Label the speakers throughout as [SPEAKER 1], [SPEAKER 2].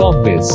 [SPEAKER 1] Shopbiz।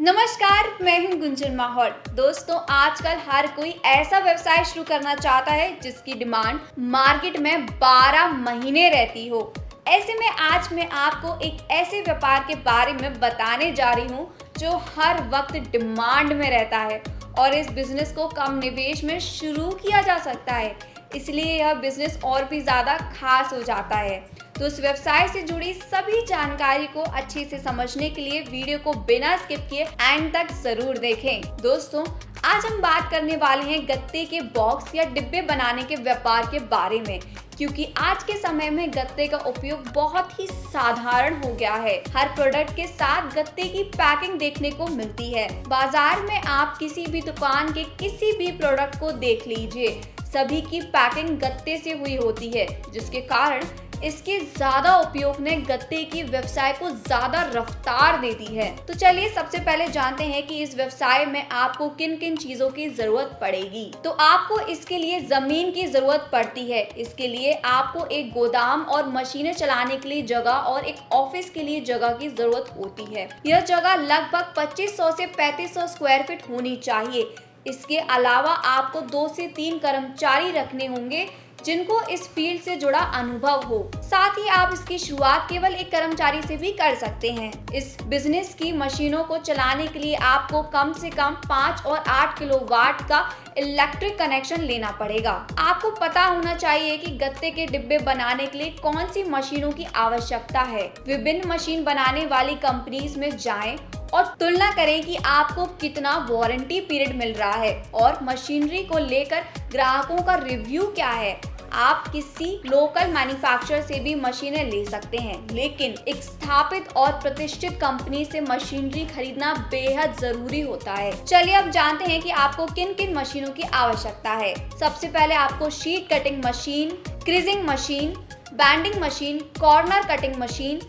[SPEAKER 2] नमस्कार, मैं हूं गुंजन माहौल। दोस्तों, आजकल हर कोई ऐसा व्यवसाय शुरू करना चाहता है जिसकी डिमांड मार्केट में 12 महीने रहती हो। ऐसे में आज मैं आपको एक ऐसे व्यापार के बारे में बताने जा रही हूं जो हर वक्त डिमांड में रहता है और इस बिजनेस को कम निवेश में शुरू किया जा सकता है, इसलिए यह बिजनेस और भी ज्यादा खास हो जाता है। तो इस व्यवसाय से जुड़ी सभी जानकारी को अच्छे से समझने के लिए वीडियो को बिना स्किप किए एंड तक जरूर देखें। दोस्तों, आज हम बात करने वाले हैं गत्ते के बॉक्स या डिब्बे बनाने के व्यापार के बारे में, क्योंकि आज के समय में गत्ते का उपयोग बहुत ही साधारण हो गया है। हर प्रोडक्ट के साथ गत्ते की पैकिंग देखने को मिलती है। बाजार में आप किसी भी दुकान के किसी भी प्रोडक्ट को देख लीजिए, सभी की पैकिंग गत्ते से हुई होती है, जिसके कारण इसके ज्यादा उपयोग ने गत्ते की व्यवसाय को ज्यादा रफ्तार दे दी है। तो चलिए सबसे पहले जानते हैं कि इस व्यवसाय में आपको किन किन चीजों की जरूरत पड़ेगी। तो आपको इसके लिए जमीन की जरूरत पड़ती है। इसके लिए आपको एक गोदाम और मशीनें चलाने के लिए जगह और एक ऑफिस के लिए जगह की जरूरत होती है। यह जगह लगभग 2500 से 3500 स्क्वायर फीट होनी चाहिए। इसके अलावा आपको 2 से 3 कर्मचारी रखने होंगे जिनको इस फील्ड से जुड़ा अनुभव हो। साथ ही आप इसकी शुरुआत केवल एक कर्मचारी से भी कर सकते हैं। इस बिजनेस की मशीनों को चलाने के लिए आपको कम से कम 5 और 8 किलोवाट का इलेक्ट्रिक कनेक्शन लेना पड़ेगा। आपको पता होना चाहिए कि गत्ते के डिब्बे बनाने के लिए कौन सी मशीनों की आवश्यकता है। विभिन्न मशीन बनाने वाली कंपनीज में जाएं और तुलना करें कि आपको कितना वारंटी पीरियड मिल रहा है और मशीनरी को लेकर ग्राहकों का रिव्यू क्या है। आप किसी लोकल मैन्युफैक्चरर से भी मशीनें ले सकते हैं, लेकिन एक स्थापित और प्रतिष्ठित कंपनी से मशीनरी खरीदना बेहद जरूरी होता है। चलिए अब जानते हैं कि आपको किन किन मशीनों की आवश्यकता है। सबसे पहले आपको sheet cutting machine, creasing machine, bending machine, corner cutting machine,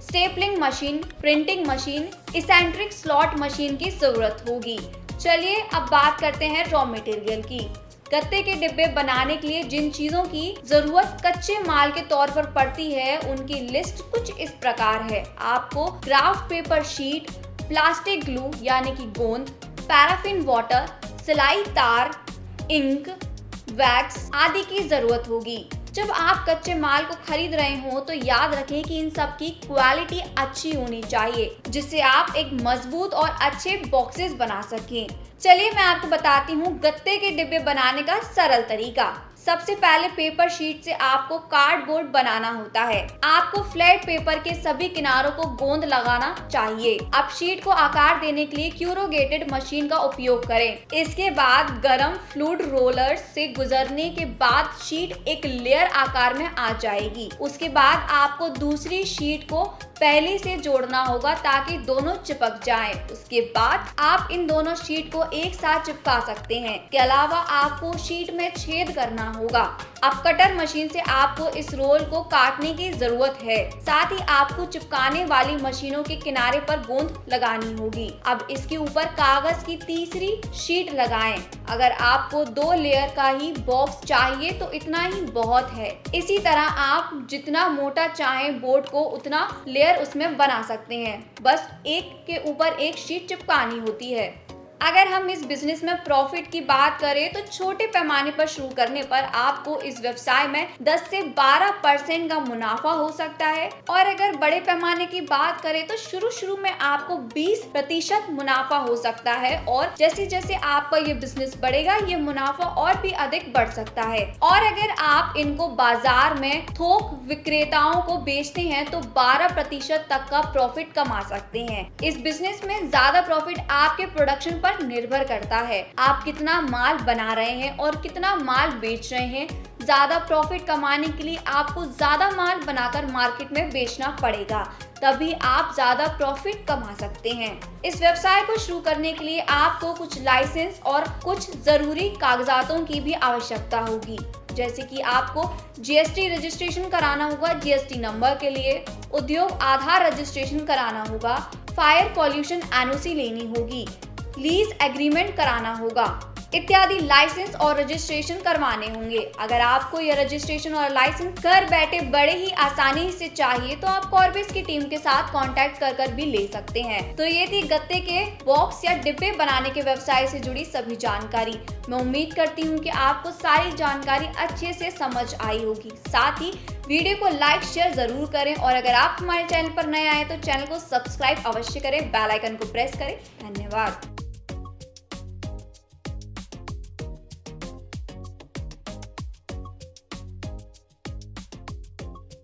[SPEAKER 2] stapling machine, printing machine, eccentric slot machine की जरूरत होगी। चलिए अब बात करते हैं रॉ मटेरियल की। गत्ते के डिब्बे बनाने के लिए जिन चीजों की जरूरत कच्चे माल के तौर पर पड़ती है, उनकी लिस्ट कुछ इस प्रकार है। आपको graph paper sheet, plastic glue यानी कि गोंद, पैराफिन वाटर, सिलाई तार, इंक, वैक्स आदि की जरूरत होगी। जब आप कच्चे माल को खरीद रहे हो तो याद रखें कि इन सब की क्वालिटी अच्छी होनी चाहिए, जिससे आप एक मजबूत और अच्छे बॉक्सेस बना सकें। चलिए मैं आपको बताती हूँ गत्ते के डिब्बे बनाने का सरल तरीका। सबसे पहले पेपर शीट से आपको कार्डबोर्ड बनाना होता है। आपको फ्लैट पेपर के सभी किनारों को गोंद लगाना चाहिए। अब शीट को आकार देने के लिए क्यूरोगेटेड मशीन का उपयोग करें। इसके बाद गरम फ्लूइड रोलर से गुजरने के बाद शीट एक लेयर आकार में आ जाएगी। उसके बाद आपको दूसरी शीट को पहले से जोड़ना होगा ताकि दोनों चिपक जाएं। उसके बाद आप इन दोनों शीट को एक साथ चिपका सकते हैं। इसके अलावा आपको शीट में छेद करना होगा। अब कटर मशीन से आपको इस रोल को काटने की जरूरत है। साथ ही आपको चिपकाने वाली मशीनों के किनारे पर गोंद लगानी होगी। अब इसके ऊपर कागज की तीसरी शीट लगाएं। अगर आपको 2 लेयर का ही बॉक्स चाहिए तो इतना ही बहुत है। इसी तरह आप जितना मोटा चाहें बोर्ड को उतना लेयर उसमें बना सकते हैं। बस एक के ऊपर एक शीट चिपकानी होती है। अगर हम इस बिजनेस में प्रॉफिट की बात करें तो छोटे पैमाने पर शुरू करने पर आपको इस व्यवसाय में 10 से 12% का मुनाफा हो सकता है, और अगर बड़े पैमाने की बात करें तो शुरू में आपको 20% मुनाफा हो सकता है, और जैसे जैसे आपका ये बिजनेस बढ़ेगा ये मुनाफा और भी अधिक बढ़ सकता है। और अगर आप इनको बाजार में थोक विक्रेताओं को बेचते हैं तो 12% तक का प्रॉफिट कमा सकते हैं। इस बिजनेस में ज्यादा प्रॉफिट आपके प्रोडक्शन पर निर्भर करता है। आप कितना माल बना रहे हैं और कितना माल बेच रहे हैं। ज्यादा प्रॉफिट कमाने के लिए आपको ज्यादा माल बनाकर मार्केट में बेचना पड़ेगा, तभी आप ज्यादा प्रॉफिट कमा सकते हैं। इस व्यवसाय को शुरू करने के लिए आपको कुछ लाइसेंस और कुछ जरूरी कागजातों की भी आवश्यकता होगी, जैसे कि आपको जीएसटी रजिस्ट्रेशन कराना होगा। जीएसटी नंबर के लिए उद्योग आधार रजिस्ट्रेशन कराना होगा। फायर पॉल्यूशन एनओसी लेनी होगी। लीज एग्रीमेंट कराना होगा। इत्यादि लाइसेंस और रजिस्ट्रेशन करवाने होंगे। अगर आपको यह रजिस्ट्रेशन और लाइसेंस घर बैठे बड़े ही आसानी से चाहिए तो आप कॉर्बिस की टीम के साथ कांटेक्ट कर भी ले सकते हैं। तो ये थी गत्ते के बॉक्स या डिब्बे बनाने के व्यवसाय से जुड़ी सभी जानकारी। मैं उम्मीद करती हूँ कि आपको सारी जानकारी अच्छे से समझ आई होगी। साथ ही वीडियो को लाइक शेयर जरूर करें और अगर आप हमारे चैनल पर नए आए तो चैनल को सब्सक्राइब अवश्य करें, बेल आइकन को प्रेस करें। धन्यवाद।